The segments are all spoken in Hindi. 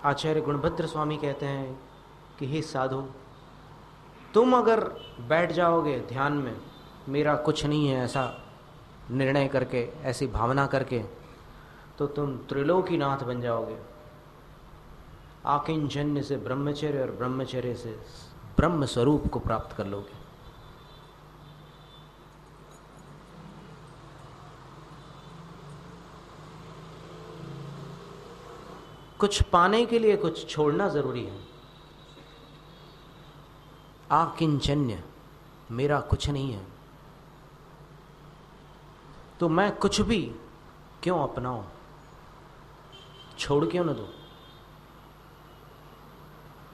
आचार्य गुणभद्र स्वामी कहते हैं कि हे साधु, तुम अगर बैठ जाओगे ध्यान में, मेरा कुछ नहीं है ऐसा निर्णय करके, ऐसी भावना करके, तो तुम त्रिलोकीनाथ बन जाओगे। आकिंचन्य से ब्रह्मचर्य और ब्रह्मचर्य से ब्रह्म स्वरूप को प्राप्त कर लोगे। कुछ पाने के लिए कुछ छोड़ना जरूरी है। आकिंचन्य, मेरा कुछ नहीं है, तो मैं कुछ भी क्यों अपनाऊं, छोड़ क्यों न दूं।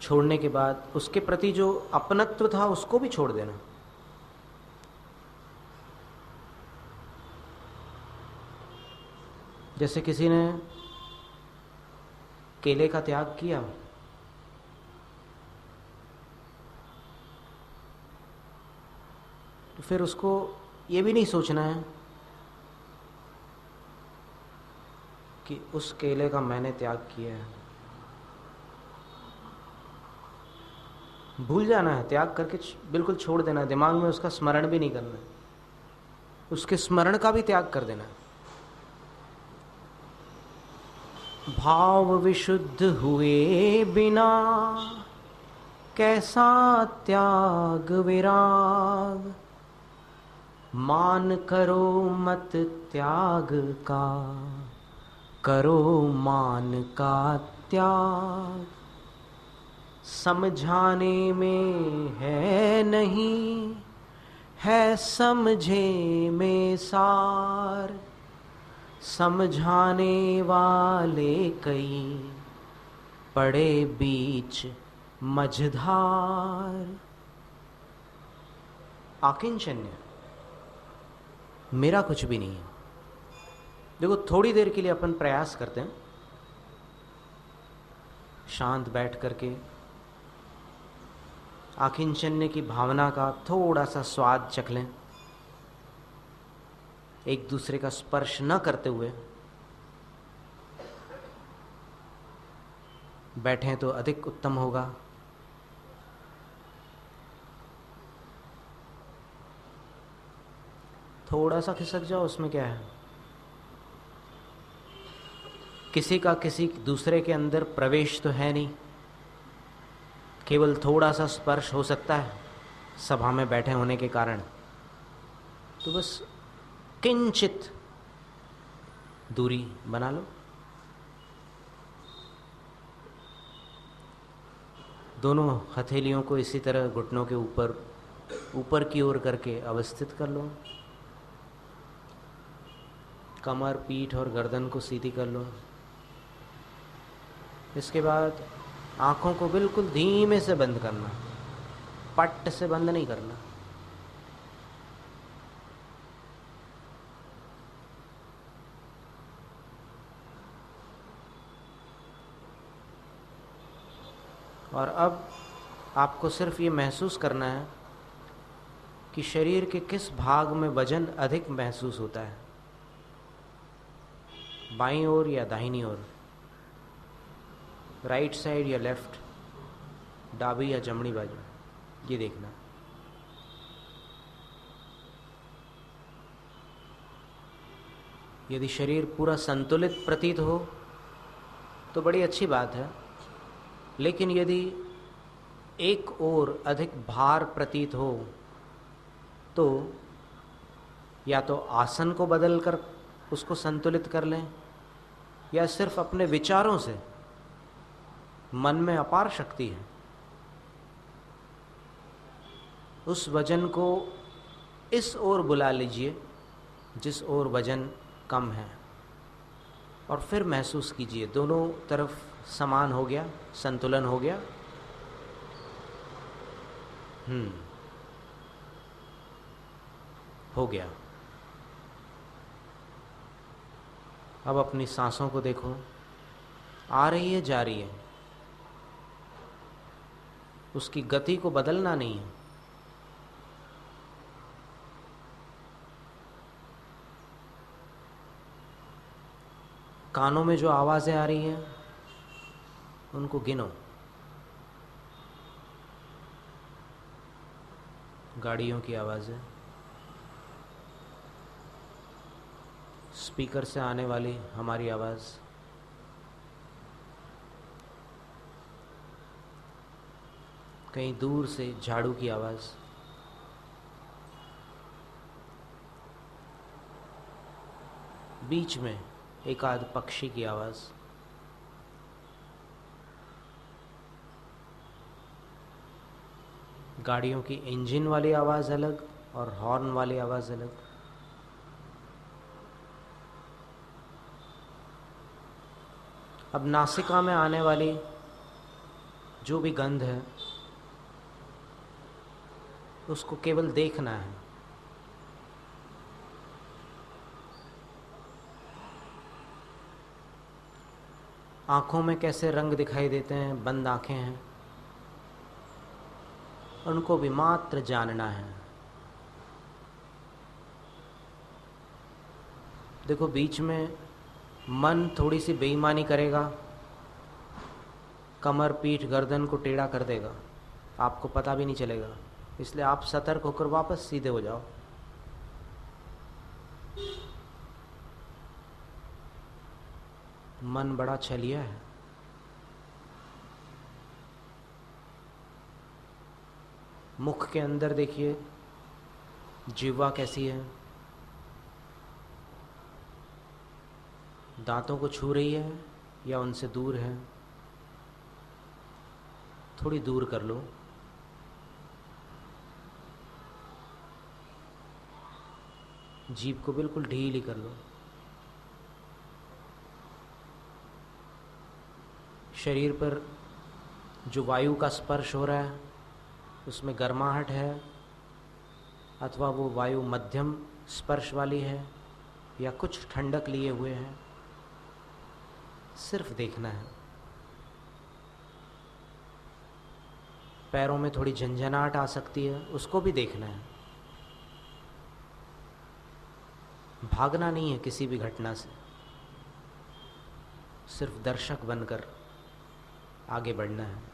छोड़ने के बाद उसके प्रति जो अपनत्व था उसको भी छोड़ देना। जैसे किसी ने केले का त्याग किया, तो फिर उसको ये भी नहीं सोचना है कि उस केले का मैंने त्याग किया है। भूल जाना है, त्याग करके बिल्कुल छोड़ देना है, दिमाग में उसका स्मरण भी नहीं करना है, उसके स्मरण का भी त्याग कर देना है। भाव विशुद्ध हुए बिना कैसा त्याग विराग, मान करो मत त्याग का, करो मान का त्याग। समझाने में है नहीं, है समझे में सार, समझाने वाले कई पड़े बीच मझधार। आकिंचन्य, मेरा कुछ भी नहीं है। देखो, थोड़ी देर के लिए अपन प्रयास करते हैं, शांत बैठ करके आकिंचन्य की भावना का थोड़ा सा स्वाद चख लें, एक दूसरे का स्पर्श न करते हुए बैठें तो अधिक उत्तम होगा। थोड़ा सा खिसक जाओ, उसमें क्या है। किसी का किसी दूसरे के अंदर प्रवेश तो है नहीं, केवल थोड़ा सा स्पर्श हो सकता है सभा में बैठे होने के कारण। तो बस किंचित दूरी बना लो, दोनों हथेलियों को इसी तरह घुटनों के ऊपर ऊपर की ओर करके अवस्थित कर लो, कमर, पीठ और गर्दन को सीधी कर लो। इसके बाद आंखों को बिल्कुल धीमे से बंद करना, पट से बंद नहीं करना। और अब आपको सिर्फ ये महसूस करना है कि शरीर के किस भाग में वजन अधिक महसूस होता है, बाईं ओर या दाहिनी ओर, राइट साइड या लेफ्ट, डाबी या जमनी बाजू, ये देखना। यदि शरीर पूरा संतुलित प्रतीत हो तो बड़ी अच्छी बात है, लेकिन यदि एक ओर अधिक भार प्रतीत हो तो या तो आसन को बदलकर उसको संतुलित कर लें, या सिर्फ अपने विचारों से, मन में अपार शक्ति है, उस वजन को इस ओर बुला लीजिए जिस ओर वजन कम है, और फिर महसूस कीजिए दोनों तरफ समान हो गया, संतुलन हो गया। हो गया। अब अपनी सांसों को देखो, आ रही है, जा रही है, उसकी गति को बदलना नहीं है। कानों में जो आवाज़ें आ रही हैं उनको गिनो। गाड़ियों की आवाज़ें, स्पीकर से आने वाली हमारी आवाज़, कहीं दूर से झाड़ू की आवाज़, बीच में एक आध पक्षी की आवाज़, गाड़ियों की इंजन वाली आवाज़ अलग और हॉर्न वाली आवाज़ अलग। अब नासिका में आने वाली जो भी गंध है उसको केवल देखना है। आँखों में कैसे रंग दिखाई देते हैं, बंद आँखें हैं, उनको भी मात्र जानना है। देखो बीच में मन थोड़ी सी बेईमानी करेगा, कमर पीठ गर्दन को टेढ़ा कर देगा, आपको पता भी नहीं चलेगा। इसलिए आप सतर्क होकर वापस सीधे हो जाओ। मन बड़ा छलिया है। मुख के अंदर देखिए जिह्वा कैसी है, दांतों को छू रही है या उनसे दूर है। थोड़ी दूर कर लो। जीभ को बिल्कुल ढीली कर लो। शरीर पर जो वायु का स्पर्श हो रहा है उसमें गर्माहट है अथवा वो वायु मध्यम स्पर्श वाली है या कुछ ठंडक लिए हुए है, सिर्फ देखना है। पैरों में थोड़ी झंझनाहट आ सकती है, उसको भी देखना है। भागना नहीं है किसी भी घटना से, सिर्फ दर्शक बनकर आगे बढ़ना है।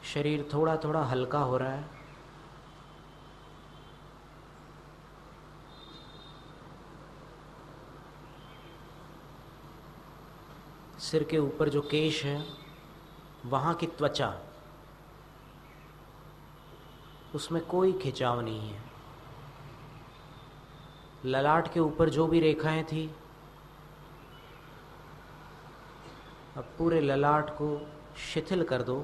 शरीर थोड़ा थोड़ा हल्का हो रहा है। सिर के ऊपर जो केश है वहाँ की त्वचा, उसमें कोई खिंचाव नहीं है। ललाट के ऊपर जो भी रेखाएं थी, अब पूरे ललाट को शिथिल कर दो,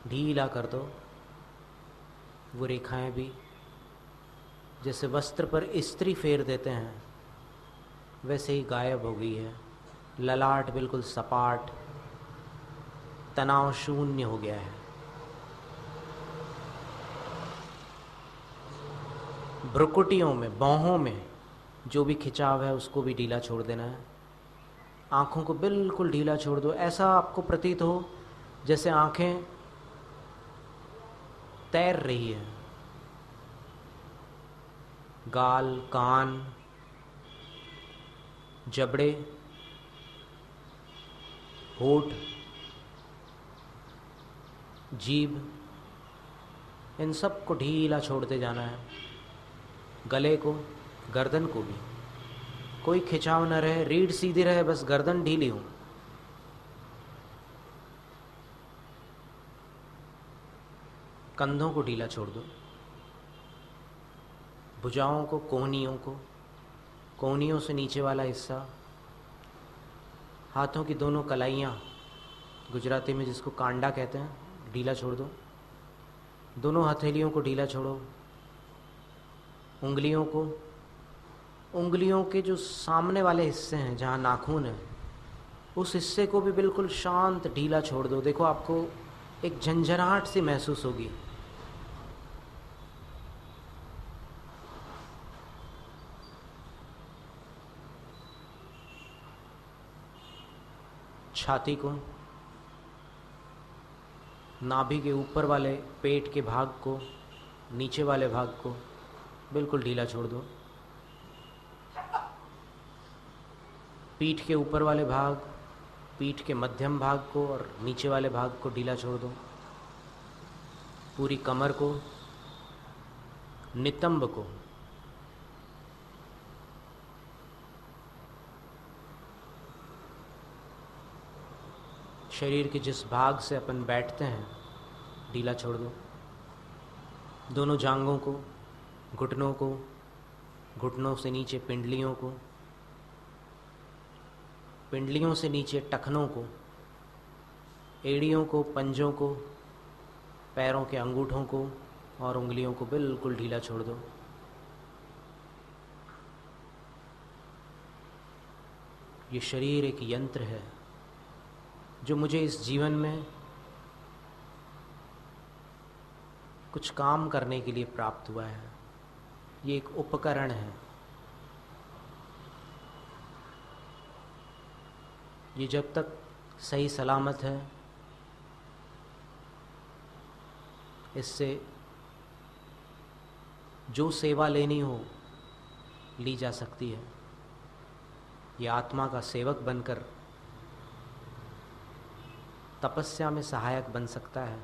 ढीला कर दो। वो रेखाएं भी जैसे वस्त्र पर इस्त्री फेर देते हैं वैसे ही गायब हो गई है। ललाट बिल्कुल सपाट, तनाव शून्य हो गया है। भ्रुकुटियों में, बाहों में जो भी खिंचाव है उसको भी ढीला छोड़ देना है। आँखों को बिल्कुल ढीला छोड़ दो। ऐसा आपको प्रतीत हो जैसे आँखें तैर रही है। गाल, कान, जबड़े, होठ, जीभ, इन सब को ढीला छोड़ते जाना है। गले को, गर्दन को भी कोई खिंचाव न रहे, रीढ़ सीधी रहे, बस गर्दन ढीली हो। कंधों को ढीला छोड़ दो। भुजाओं को, कोहनियों से नीचे वाला हिस्सा, हाथों की दोनों कलाइयाँ, गुजराती में जिसको कांडा कहते हैं, ढीला छोड़ दो। दोनों हथेलियों को ढीला छोड़ो। उंगलियों के जो सामने वाले हिस्से हैं जहाँ नाखून है, उस हिस्से को भी बिल्कुल शांत ढीला छोड़ दो। देखो आपको एक झंझनाहट सी महसूस होगी। छाती को, नाभि के ऊपर वाले पेट के भाग को, नीचे वाले भाग को बिल्कुल ढीला छोड़ दो। पीठ के ऊपर वाले भाग, पीठ के मध्यम भाग को और नीचे वाले भाग को ढीला छोड़ दो। पूरी कमर को, नितंब को, शरीर के जिस भाग से अपन बैठते हैं ढीला छोड़ दो। दोनों जांघों को, घुटनों को, घुटनों से नीचे पिंडलियों को, पिंडलियों से नीचे टखनों को, एड़ियों को, पंजों को, पैरों के अंगूठों को और उंगलियों को बिल्कुल ढीला छोड़ दो। ये शरीर एक यंत्र है जो मुझे इस जीवन में कुछ काम करने के लिए प्राप्त हुआ है। ये एक उपकरण है। ये जब तक सही सलामत है, इससे जो सेवा लेनी हो ली जा सकती है। ये आत्मा का सेवक बनकर तपस्या में सहायक बन सकता है।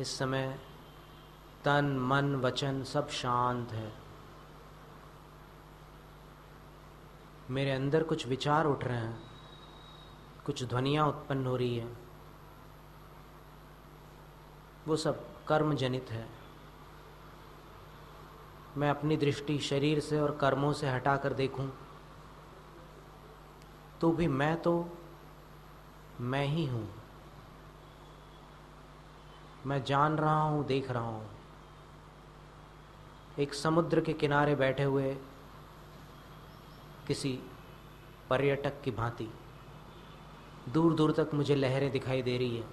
इस समय तन, मन, वचन सब शांत है। मेरे अंदर कुछ विचार उठ रहे हैं, कुछ ध्वनियाँ उत्पन्न हो रही हैं, वो सब कर्म जनित है। मैं अपनी दृष्टि शरीर से और कर्मों से हटाकर देखूं तो भी मैं तो मैं ही हूँ। मैं जान रहा हूँ, देख रहा हूँ। एक समुद्र के किनारे बैठे हुए किसी पर्यटक की भांति दूर दूर तक मुझे लहरें दिखाई दे रही है।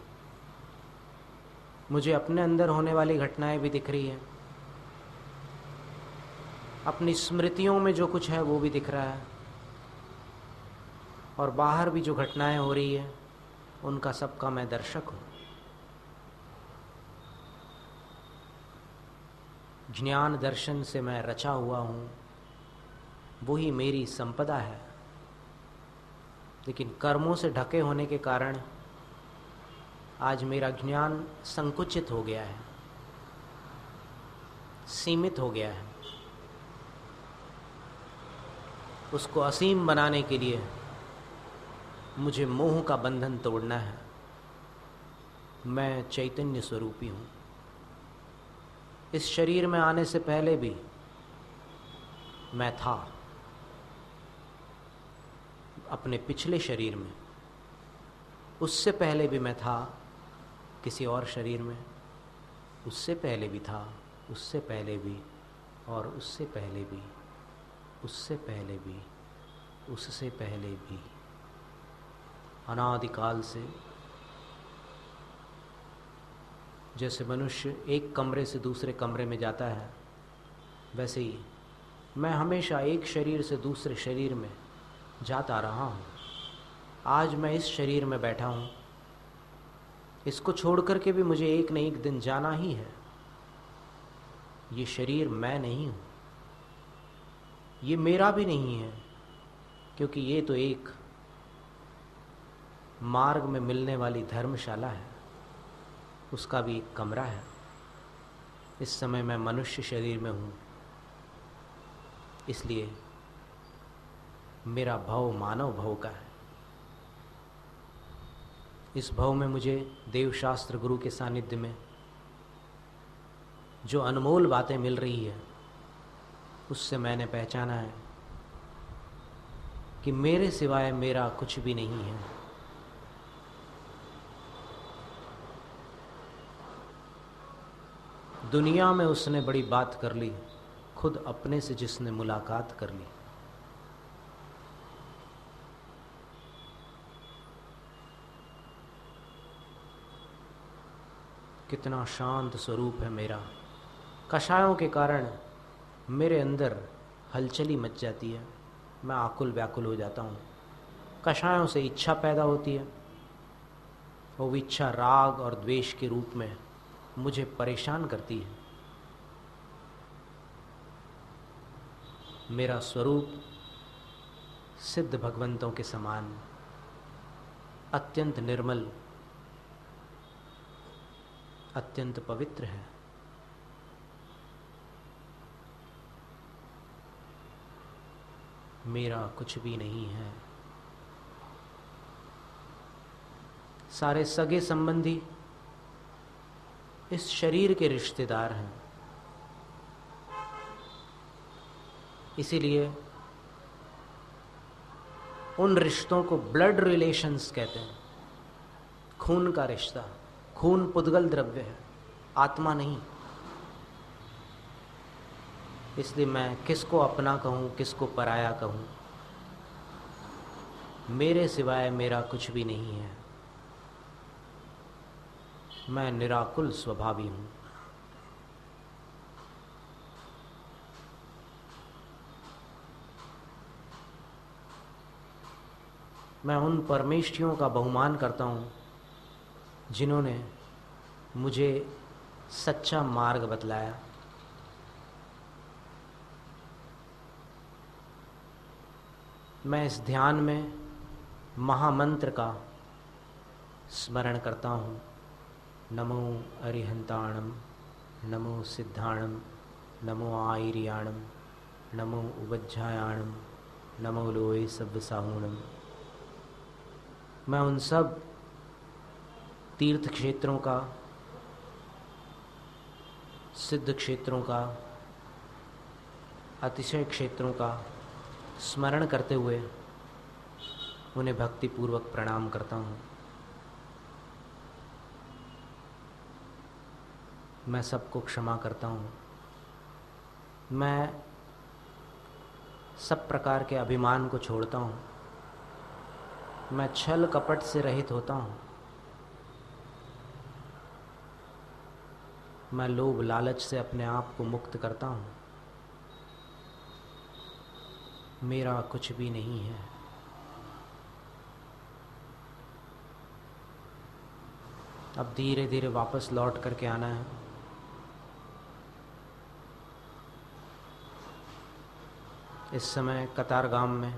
मुझे अपने अंदर होने वाली घटनाएं भी दिख रही हैं। अपनी स्मृतियों में जो कुछ है वो भी दिख रहा है, और बाहर भी जो घटनाएं हो रही हैं उनका सबका मैं दर्शक हूँ। ज्ञान दर्शन से मैं रचा हुआ हूँ, वही मेरी संपदा है। लेकिन कर्मों से ढके होने के कारण आज मेरा ज्ञान संकुचित हो गया है, सीमित हो गया है। उसको असीम बनाने के लिए मुझे मोह का बंधन तोड़ना है। मैं चैतन्य स्वरूपी हूँ। इस शरीर में आने से पहले भी मैं था। अपने पिछले शरीर में, उससे पहले भी मैं था किसी और शरीर में, उससे पहले भी था, उससे पहले भी, और उससे पहले भी, उससे पहले भी, उससे पहले भी। अनादिकाल से जैसे मनुष्य एक कमरे से दूसरे कमरे में जाता है, वैसे ही मैं हमेशा एक शरीर से दूसरे शरीर में जाता रहा हूँ। आज मैं इस शरीर में बैठा हूँ, इसको छोड़ कर के भी मुझे एक न एक दिन जाना ही है। ये शरीर मैं नहीं हूँ, ये मेरा भी नहीं है, क्योंकि ये तो एक मार्ग में मिलने वाली धर्मशाला है, उसका भी एक कमरा है। इस समय मैं मनुष्य शरीर में हूँ, इसलिए मेरा भव मानव भव का है। इस भव में मुझे देवशास्त्र गुरु के सानिध्य में जो अनमोल बातें मिल रही है, उससे मैंने पहचाना है कि मेरे सिवाय मेरा कुछ भी नहीं है। दुनिया में उसने बड़ी बात कर ली, खुद अपने से जिसने मुलाकात कर ली। कितना शांत स्वरूप है मेरा। कषायों के कारण मेरे अंदर हलचली मच जाती है, मैं आकुल व्याकुल हो जाता हूँ। कषायों से इच्छा पैदा होती है, वो इच्छा राग और द्वेष के रूप में मुझे परेशान करती है। मेरा स्वरूप सिद्ध भगवंतों के समान अत्यंत निर्मल, अत्यंत पवित्र है। मेरा कुछ भी नहीं है। सारे सगे संबंधी इस शरीर के रिश्तेदार हैं। इसीलिए उन रिश्तों को ब्लड रिलेशंस कहते हैं। खून का रिश्ता। खून पुद्गल द्रव्य है, आत्मा नहीं। इसलिए मैं किसको अपना कहूं, किसको पराया कहूं। मेरे सिवाय मेरा कुछ भी नहीं है। मैं निराकुल स्वभावी हूं। मैं उन परमेष्ठियों का बहुमान करता हूं जिन्होंने मुझे सच्चा मार्ग बतलाया। मैं इस ध्यान में महामंत्र का स्मरण करता हूं। नमो अरिहंताणम, नमो सिद्धाणम, नमो आयरियाणम, नमो उबज्जायाणम, नमो लोए सब्बसाहूणम। मैं उन सब तीर्थ क्षेत्रों का, सिद्ध क्षेत्रों का, अतिशय क्षेत्रों का स्मरण करते हुए उन्हें भक्तिपूर्वक प्रणाम करता हूँ। मैं सबको क्षमा करता हूँ। मैं सब प्रकार के अभिमान को छोड़ता हूँ। मैं छल कपट से रहित होता हूँ। मैं लोभ लालच से अपने आप को मुक्त करता हूँ। मेरा कुछ भी नहीं है। अब धीरे धीरे वापस लौट करके आना है। इस समय कतारगाम में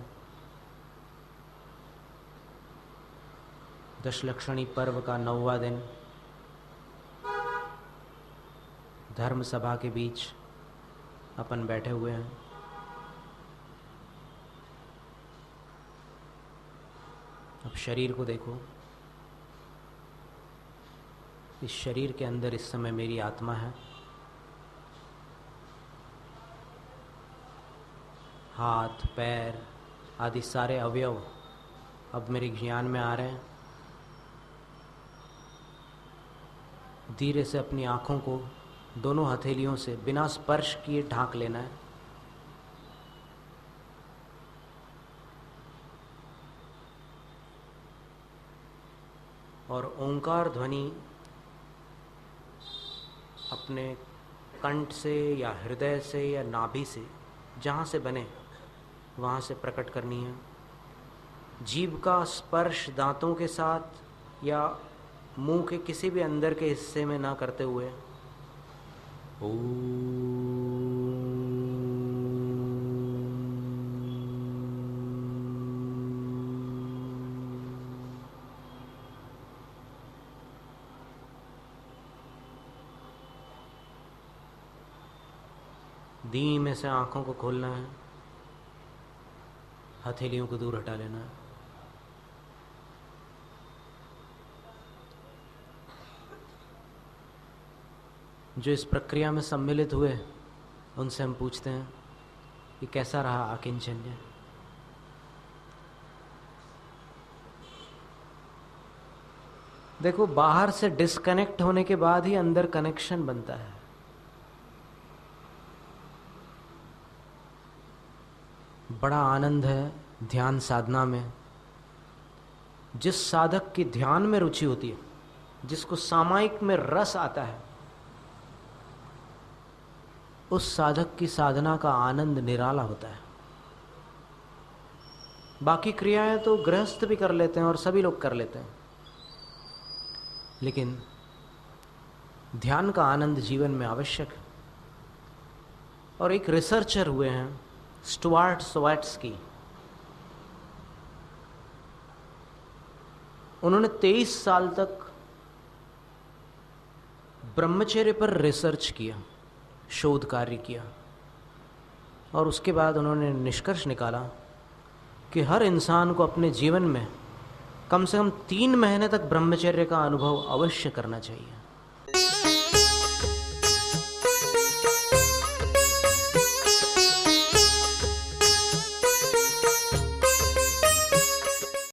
दशलक्षणी पर्व का 9वां दिन धर्म सभा के बीच अपन बैठे हुए हैं। अब शरीर को देखो। इस शरीर के अंदर इस समय मेरी आत्मा है। हाथ पैर आदि सारे अवयव अब मेरे ज्ञान में आ रहे हैं। धीरे से अपनी आँखों को दोनों हथेलियों से बिना स्पर्श किए ढांक लेना है। और ओंकार ध्वनि अपने कंठ से या हृदय से या नाभि से, जहाँ से बने वहाँ से प्रकट करनी है। जीभ का स्पर्श दांतों के साथ या मुंह के किसी भी अंदर के हिस्से में ना करते हुए धीमे से आंखों को खोलना है। हथेलियों को दूर हटा लेना है। जो इस प्रक्रिया में सम्मिलित हुए उनसे हम पूछते हैं कि कैसा रहा आकिंचन्य। देखो, बाहर से डिस्कनेक्ट होने के बाद ही अंदर कनेक्शन बनता है। बड़ा आनंद है ध्यान साधना में। जिस साधक की ध्यान में रुचि होती है, जिसको सामायिक में रस आता है, उस साधक की साधना का आनंद निराला होता है। बाकी क्रियाएं तो गृहस्थ भी कर लेते हैं और सभी लोग कर लेते हैं, लेकिन ध्यान का आनंद जीवन में आवश्यक है। और एक रिसर्चर हुए हैं स्टुआर्ट सवाट्स्की, उन्होंने 23 साल तक ब्रह्मचर्य पर रिसर्च किया, शोध कार्य किया, और उसके बाद उन्होंने निष्कर्ष निकाला कि हर इंसान को अपने जीवन में कम से कम 3 महीने तक ब्रह्मचर्य का अनुभव अवश्य करना चाहिए।